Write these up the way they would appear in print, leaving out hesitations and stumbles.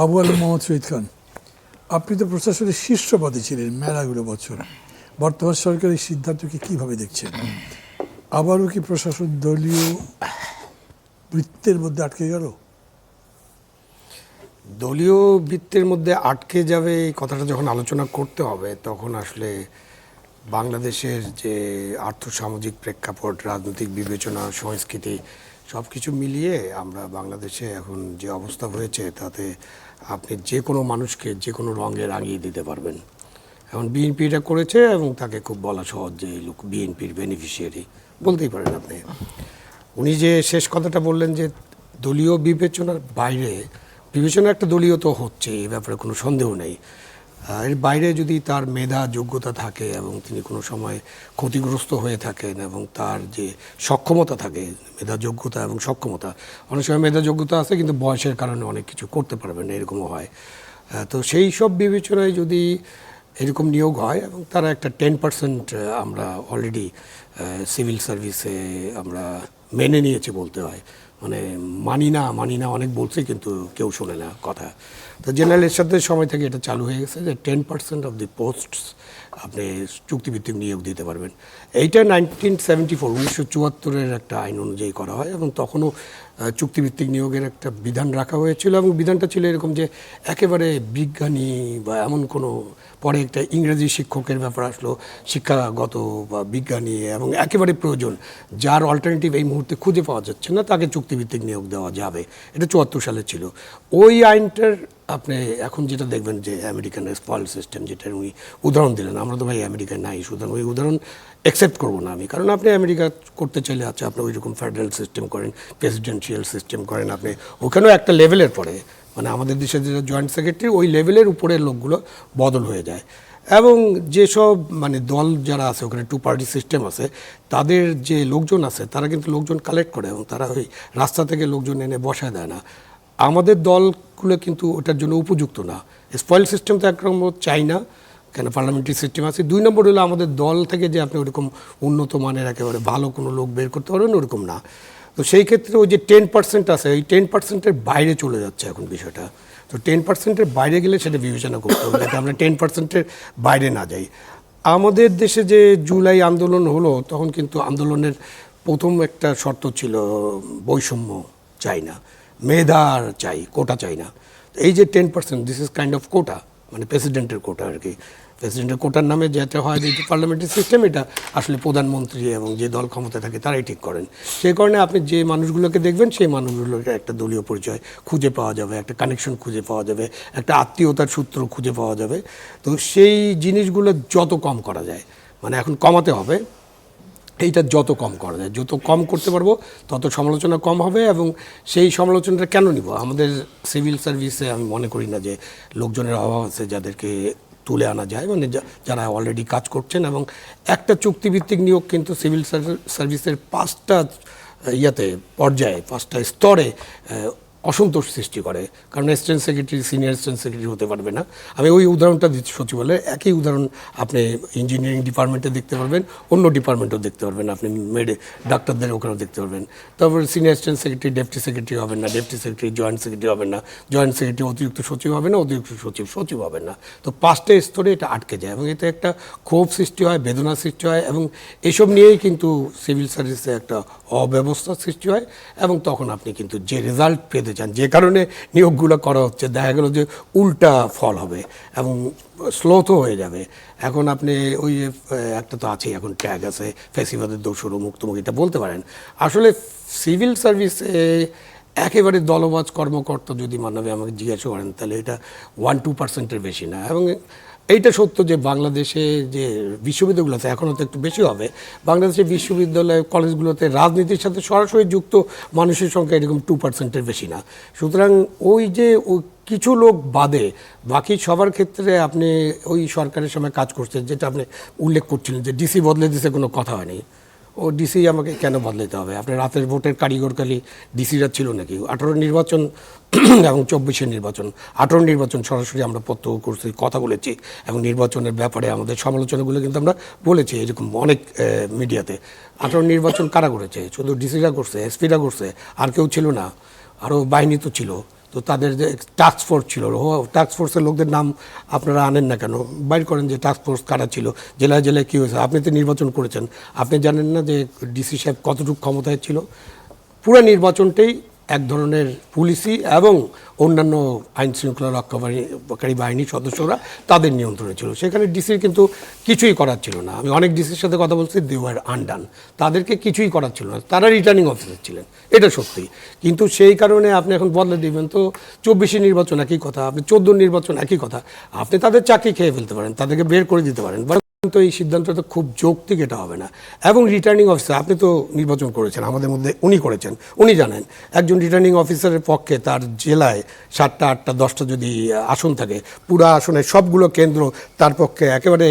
আবু আলম মোহাম্মদ শহীদ খান, আপনি তো প্রশাসনের শীর্ষ পদে ছিলেন মেলাগুলো বছর। বর্তমান সরকারের সিদ্ধান্তকে কিভাবে দেখছেন? আবারও কি প্রশাসন দলীয় বৃত্তের মধ্যে আটকে গেল? দলীয় বৃত্তের মধ্যে আটকে যাবে এই কথাটা যখন আলোচনা করতে হবে, তখন আসলে বাংলাদেশের যে আর্থসামাজিক প্রেক্ষাপট, রাজনৈতিক বিবেচনা, সংস্কৃতি সব কিছু মিলিয়ে আমরা বাংলাদেশে এখন যে অবস্থা হয়েছে, তাতে আপনি যে কোনো মানুষকে যে কোনো রঙে রাঙিয়ে দিতে পারবেন। এখন বিএনপি এটা করেছে এবং তাকে খুব বলা সহজ যে এই লোক বিএনপির বেনিফিশিয়ারি বলতেই পারেন আপনি। উনি যে শেষ কথাটা বললেন যে দলীয় বিবেচনার বাইরে, বিবেচনা একটা দলীয় তো হচ্ছে, এই ব্যাপারে কোনো সন্দেহ নেই। এর বাইরে যদি তার মেধা যোগ্যতা থাকে এবং তিনি কোনো সময় ক্ষতিগ্রস্ত হয়ে থাকেন এবং তার যে সক্ষমতা থাকে, মেধা যোগ্যতা এবং সক্ষমতা, অনেক সময় মেধা যোগ্যতা আছে কিন্তু বয়সের কারণে অনেক কিছু করতে পারবেন না, এরকমও হয়। তো সেই সব বিবেচনায় যদি এরকম নিয়োগ হয় এবং তারা একটা 10% আমরা অলরেডি সিভিল সার্ভিসে আমরা মেনে নিয়েছি বলতে হয়, মানে মানি না অনেক বলছে কিন্তু কেউ শোনে না কথা। তো জেনারেলের সাথে সময় থেকে এটা চালু হয়ে গেছে যে 10% অফ দি পোস্টস আপনি চুক্তিভিত্তিক নিয়োগ দিতে পারবেন। এইটা 1974 একটা আইন অনুযায়ী করা হয় এবং তখনও চুক্তিভিত্তিক নিয়োগের একটা বিধান রাখা হয়েছিল এবং বিধানটা ছিল এরকম যে একেবারে বিজ্ঞানী বা এমন কোনো, পরে একটা ইংরেজি শিক্ষকের ব্যাপার আসলো, শিক্ষাগত বা বিজ্ঞানী এবং একেবারে প্রয়োজন, যার অল্টারনেটিভ এই মুহূর্তে খুঁজে পাওয়া যাচ্ছে না, তাকে চুক্তিভিত্তিক নিয়োগ দেওয়া যাবে। এটা 74 সালে ছিল। ওই আইনটার আপনি এখন যেটা দেখবেন যে আমেরিকান স্পয়েল সিস্টেম, যেটা উনি উদাহরণ দিলেন, আমরা তো ভাই আমেরিকায় নাই, সুতরাং ওই উদাহরণ অ্যাকসেপ্ট করবো না আমি। কারণ আপনি আমেরিকা করতে চাইলে আছে, আপনি ওই রকম ফেডারেল সিস্টেম করেন, প্রেসিডেন্সিয়াল সিস্টেম করেন, আপনি ওখানেও একটা লেভেলের পরে, মানে আমাদের দেশের যে জয়েন্ট সেক্রেটারি, ওই লেভেলের উপরের লোকগুলো বদল হয়ে যায়। এবং যেসব মানে দল যারা আছে ওখানে 2 পার্টি সিস্টেম আছে, তাদের যে লোকজন আছে তারা কিন্তু লোকজন কালেক্ট করে এবং তারা ওই রাস্তা থেকে লোকজন এনে বসায় দেয় না। আমাদের দলগুলো কিন্তু ওটার জন্য উপযুক্ত না। স্পয়েল সিস্টেম তো একরকম চাই না, কেন পার্লামেন্টারি সিস্টেম আছে। 2 নম্বর হলো আমাদের দল থেকে যে আপনি ওরকম উন্নত মানের একেবারে ভালো কোনো লোক বের করতে পারবেন, ওরকম না। তো সেই ক্ষেত্রে ওই যে 10% আছে, এই 10%-এর বাইরে চলে যাচ্ছে এখন বিষয়টা। তো 10%-এর বাইরে গেলে সেটা বিবেচনা করতে হবে, যাতে আমরা 10%-এর বাইরে না যাই। আমাদের দেশে যে জুলাই আন্দোলন হলো, তখন কিন্তু আন্দোলনের প্রথম একটা শর্ত ছিল বৈষম্য চাই না, মেধার চাই, কোটা চাই না। এই যে 10%, দিস ইজ কাইন্ড অফ কোটা, মানে প্রেসিডেন্টের কোটা আর কি। প্রেসিডেন্টের কোটার নামে যেটা হয় যে পার্লামেন্টারি সিস্টেম, এটা আসলে প্রধানমন্ত্রী এবং যে দল ক্ষমতায় থাকে তারাই ঠিক করেন। সেই কারণে আপনি যে মানুষগুলোকে দেখবেন, সেই মানুষগুলোকে একটা দলীয় পরিচয় খুঁজে পাওয়া যাবে, একটা কানেকশন খুঁজে পাওয়া যাবে, একটা আত্মীয়তার সূত্র খুঁজে পাওয়া যাবে। তো সেই জিনিসগুলো যত কম করা যায়, মানে এখন কমাতে হবে, এইটা যত কম করা যায়, যত কম করতে পারবো তত সমালোচনা কম হবে। এবং সেই সমালোচনাটা কেন নিব? আমাদের সিভিল সার্ভিসে আমি মনে করি না যে লোকজনের অভাব আছে যাদেরকে তুলে আনা যায়, মানে যারা অলরেডি কাজ করছেন। এবং একটা চুক্তিভিত্তিক নিয়োগ কিন্তু সিভিল সার্ভিসের 5টা পর্যায়ে, 5টা স্তরে অসন্তোষ সৃষ্টি করে। কারণ assistant secretary senior assistant secretary হতে পারবে না। আমি ওই উদাহরণটা দিচ্ছি সচিবালয়ে, একই উদাহরণ আপনি ইঞ্জিনিয়ারিং ডিপার্টমেন্টে দেখতে পারবেন, অন্য ডিপার্টমেন্টেও দেখতে পারবেন, আপনি ডাক্তারদের ওখানেও দেখতে পারবেন। তারপরে senior assistant secretary deputy secretary হবেন না, ডেপুটি সেক্রেটারি জয়েন্ট সেক্রেটারি হবেন না, জয়েন্ট সেক্রেটারি অতিরিক্ত সচিব হবে না, অতিরিক্ত সচিব সচিব হবেন না। তো 5টা স্তরে এটা আটকে যায় এবং এতে একটা ক্ষোভ সৃষ্টি হয়, বেদনা সৃষ্টি হয় এবং এসব নিয়েই কিন্তু সিভিল সার্ভিসে একটা অব্যবস্থার সৃষ্টি হয়। এবং তখন আপনি কিন্তু যে রেজাল্ট পেতে চান, যে কারণে নিয়োগগুলো করা হচ্ছে, দেখা গেল যে উল্টা ফল হবে এবং স্লোথও হয়ে যাবে। এখন আপনি ওই একটা তো আছেই, এখন ট্যাগ আছে, ফ্যাসিবাদের দোষরও মুক্তমুখ, এটা বলতে পারেন। আসলে সিভিল সার্ভিসে একেবারে দলবাজ কর্মকর্তা যদি মানবে আমাকে জিজ্ঞাসা করেন, তাহলে এটা 1-2%-এর বেশি না। এবং এইটা সত্য যে বাংলাদেশে যে বিশ্ববিদ্যালয়গুলো আছে, এখনও তো একটু বেশি হবে, বাংলাদেশের বিশ্ববিদ্যালয় কলেজগুলোতে রাজনীতির সাথে সরাসরি যুক্ত মানুষের সংখ্যা এরকম 2%-এর বেশি না। সুতরাং ওই যে কিছু লোক বাদে বাকি সবার ক্ষেত্রে আপনি ওই সরকারের সময় কাজ করছেন, যেটা আপনি উল্লেখ করছিলেন যে ডিসি বদলে দিতে কোনো কথা হয়নি। ও ডিসি আমাকে কেন বদলাতে হবে? আপনার রাতের ভোটের কারিগরকালি ডিসিরা ছিল নাকি? 18 নির্বাচন এবং 24 নির্বাচন, 18 নির্বাচন সরাসরি আমরা প্রত্যক্ষ করছি, কথা বলেছি এবং নির্বাচনের ব্যাপারে আমাদের সমালোচনাগুলো কিন্তু আমরা বলেছি এরকম অনেক মিডিয়াতে। 18 নির্বাচন কারা করেছে? শুধু ডিসিরা করছে, এসপিরা করছে, আর কেউ ছিল না, আরও বাহিনী তো ছিল। তো তো তাদের যে টাস্ক ফোর্স ছিল, টাস্ক ফোর্সের লোকদের নাম আপনারা আনেন না কেন, বাইর করেন যে টাস্ক ফোর্স কারা ছিল, জেলায় জেলায় কী হয়েছে। আপনি তো নির্বাচন করেছেন, আপনি জানেন না যে ডিসি সাহেব কতটুকু ক্ষমতায় ছিল। পুরো নির্বাচনটাই এক ধরনের পুলিশি এবং অন্যান্য আইন শৃঙ্খলা রক্ষাকারী বাহিনীর সদস্যরা তাদের নিয়ন্ত্রণে ছিল। সেখানে ডিসির কিন্তু কিছুই করার ছিল না। আমি অনেক ডিসির সাথে কথা বলছি, দে ওয়ার আনডান, তাদেরকে কিছুই করার ছিল না, তারা রিটার্নিং অফিসার ছিলেন, এটা সত্যি। কিন্তু সেই কারণে আপনি এখন বদলে দিবেন তো 24 নির্বাচন একই কথা, আপনি 14 নির্বাচন একই কথা, আপনি তাদের চাকরি খেয়ে ফেলতে পারেন, তাদেরকে বের করে দিতে পারেন। তো এই সিদ্ধান্তটা খুব যৌক্তিক, এটা হবে না। এবং রিটার্নিং অফিসার, আপনি তো নির্বাচন করেছেন, আমাদের মধ্যে উনি করেছেন, উনি জানেন একজন রিটার্নিং অফিসারের পক্ষে তার জেলায় 7টা 8টা 10টা যদি আসন থাকে, পুরো আসনের সবগুলো কেন্দ্র তার পক্ষে একেবারে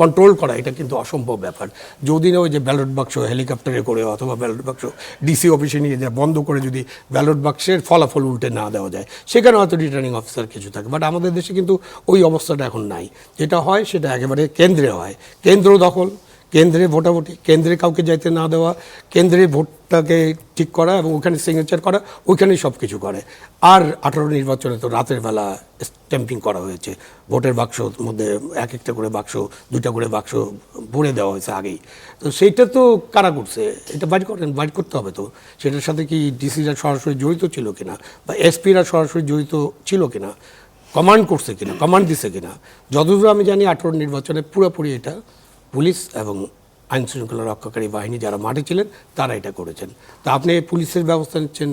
কন্ট্রোল করা, এটা কিন্তু অসম্ভব ব্যাপার। যদি না ওই যে ব্যালট বাক্স হেলিকপ্টারে করে অথবা ব্যালট বাক্স ডিসি অফিসে নিয়ে যায় বন্ধ করে যদি ব্যালট বাক্সের ফলাফল উল্টে না দেওয়া যায়, সেখানে হয়তো রিটার্নিং অফিসার কিছু থাকে। বাট আমাদের দেশে কিন্তু ওই অবস্থাটা এখন নাই। যেটা হয় সেটা একেবারে কেন্দ্রে হয়, কেন্দ্র দখল, কেন্দ্রে ভোটাভুটি, কেন্দ্রে কাউকে যাইতে না দেওয়া, কেন্দ্রে ভোটটাকে ঠিক করা এবং ওখানে সিগনেচার করা, ওইখানেই সব কিছু করে। আর 18 নির্বাচনে তো রাতের বেলা স্ট্যাম্পিং করা হয়েছে, ভোটের বাক্সর মধ্যে এক একটা করে বাক্স, 2টা করে বাক্স ভরে দেওয়া হয়েছে আগেই। তো সেইটা তো কারা করছে, এটা বাইর করতে হবে। তো সেটার সাথে কি ডিসিরা সরাসরি জড়িত ছিল কিনা, বা এসপিরা সরাসরি জড়িত ছিল কিনা, কমান্ড করছে কিনা, কমান্ড দিছে কিনা। যতদূর আমি জানি 18 নির্বাচনে পুরোপুরি এটা পুলিশ এবং আইন শৃঙ্খলা রক্ষাকারী বাহিনী যারা মাঠে ছিলেন তারা এটা করেছেন। তা আপনি পুলিশের ব্যবস্থা নিচ্ছেন,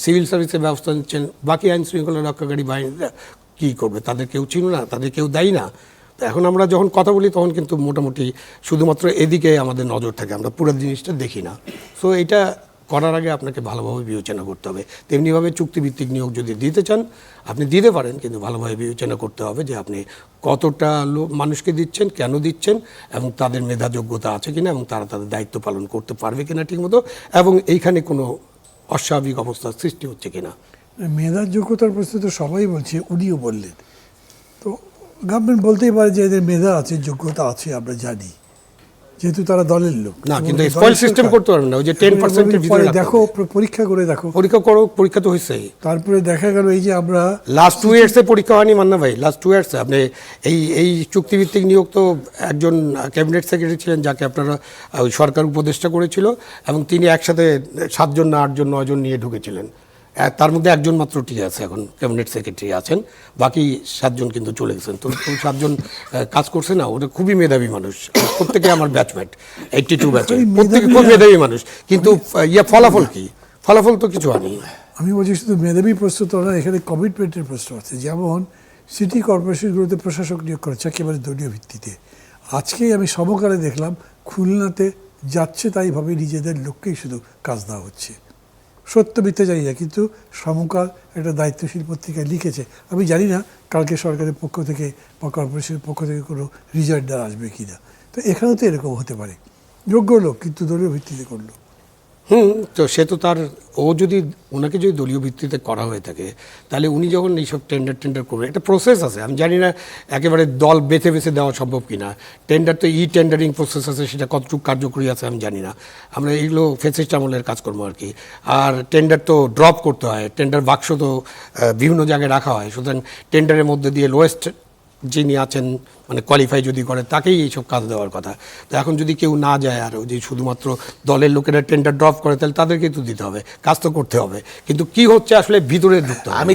সিভিল সার্ভিসের ব্যবস্থা নিচ্ছেন, বাকি আইন শৃঙ্খলা রক্ষাকারী বাহিনীরা কী করবে? তাদের কেউ ছিল না, তাদের কেউ দায়ী না। তো এখন আমরা যখন কথা বলি তখন কিন্তু মোটামুটি শুধুমাত্র এদিকে আমাদের নজর থাকে, আমরা পুরো জিনিসটা দেখি না। সো এটা করার আগে আপনাকে ভালোভাবে বিবেচনা করতে হবে। তেমনিভাবে চুক্তিভিত্তিক নিয়োগ যদি দিতে চান আপনি দিতে পারেন, কিন্তু ভালোভাবে বিবেচনা করতে হবে যে আপনি কতটা মানুষকে দিচ্ছেন, কেন দিচ্ছেন, এবং তাদের মেধা যোগ্যতা আছে কিনা, এবং তারা তাদের দায়িত্ব পালন করতে পারবে কিনা ঠিকমতো, এবং এইখানে কোনো অস্বাভাবিক অবস্থার সৃষ্টি হচ্ছে কিনা। মেধার যোগ্যতার প্রশ্নে তো সবাই বলছে, উনিও বললেন। তো গভর্নমেন্ট বলতেই পারে যে এদের মেধা আছে, যোগ্যতা আছে, আমরা জানি, যেহেতু তারা দলের লোক। না, কিন্তু স্পয়েল সিস্টেম করতে পারবেন না, ওই যে 10% ভিতরে দেখো, পরীক্ষা করে দেখো, পরীক্ষা করো, পরীক্ষা তো হয়েছে। তারপরে দেখা গেল এই যে আমরা লাস্ট 2 ইয়ার্সে পরীক্ষা হয়নি মান্না ভাই, লাস্ট 2 ইয়ার্সে আপনি এই চুক্তিভিত্তিক নিয়োগ তো একজন ক্যাবিনেট সেক্রেটারি ছিলেন যাকে আপনারা ওই সরকার উপদেষ্টা করেছিল, এবং তিনি একসাথে 7 জন না 8 জন 9 জন নিয়ে ঢুকেছিলেন। তার মধ্যে একজন মাত্র টিকে আছে এখন, ক্যাবিনেট সেক্রেটারি আছেন, বাকি 7 জন কিন্তু চলে গেছেন। তো 7 জন কাজ করছে না, ওটা খুবই মেধাবী মানুষ, প্রত্যেকে আমার ব্যাচমেট, 82 ব্যাচে, প্রত্যেকে খুব মেধাবী মানুষ। কিন্তু ফলাফল কি? ফলাফল তো কিছু হয়নি। আমি বলছি শুধু মেধাবী প্রশ্ন তো না, এখানে কমিটমেন্টের প্রশ্ন আছে। যেমন সিটি কর্পোরেশনগুলোতে প্রশাসক নিয়োগ করেছে একেবারে দলীয় ভিত্তিতে। আজকেই আমি সমকালে দেখলাম খুলনাতে যাচ্ছে তাই ভাবে নিজেদের লোককেই শুধু কাজ দেওয়া হচ্ছে। সত্য মিথ্যে জানি না, কিন্তু সমকাল একটা দায়িত্বশীল পত্রিকায় লিখেছে। আমি জানি না কালকে সরকারের পক্ষ থেকে বা কর্পোরেশনের পক্ষ থেকে কোনো রিজার্ডার আসবে কি না। তো এখানেও তো এরকম হতে পারে, যোগ্য লোক কিন্তু দলীয় ভিত্তিতে করলো। তো সে তো তার, ওনাকে যদি দলীয় ভিত্তিতে করা হয়ে থাকে, তাহলে উনি যখন এইসব টেন্ডার করবেন, একটা প্রসেস আছে। আমি জানি না একেবারে দল বেছে বেছে দেওয়া সম্ভব কিনা। টেন্ডার তো টেন্ডারিং প্রসেস আছে, সেটা কতটুকু কার্যকরী আছে আমি জানি না। আমরা এইগুলো ফেসিস্ট আমলের কাজকর্ম আর কি। আর টেন্ডার তো ড্রপ করতে হয়, টেন্ডার বাক্স তো বিভিন্ন জায়গায় রাখা হয়, সুতরাং টেন্ডারের মধ্যে দিয়ে লোয়েস্ট যিনি আছেন, মানে কোয়ালিফাই যদি করে, তাকেই এইসব কাজ দেওয়ার কথা। তো এখন যদি কেউ না যায় আর যদি শুধুমাত্র দলের লোকেরা টেন্ডার ড্রপ করে, তাহলে তাদেরকেই তো দিতে হবে, কাজ তো করতে হবে। কিন্তু কি হচ্ছে আসলে ভিতরে ঢুকতে হবে। আমি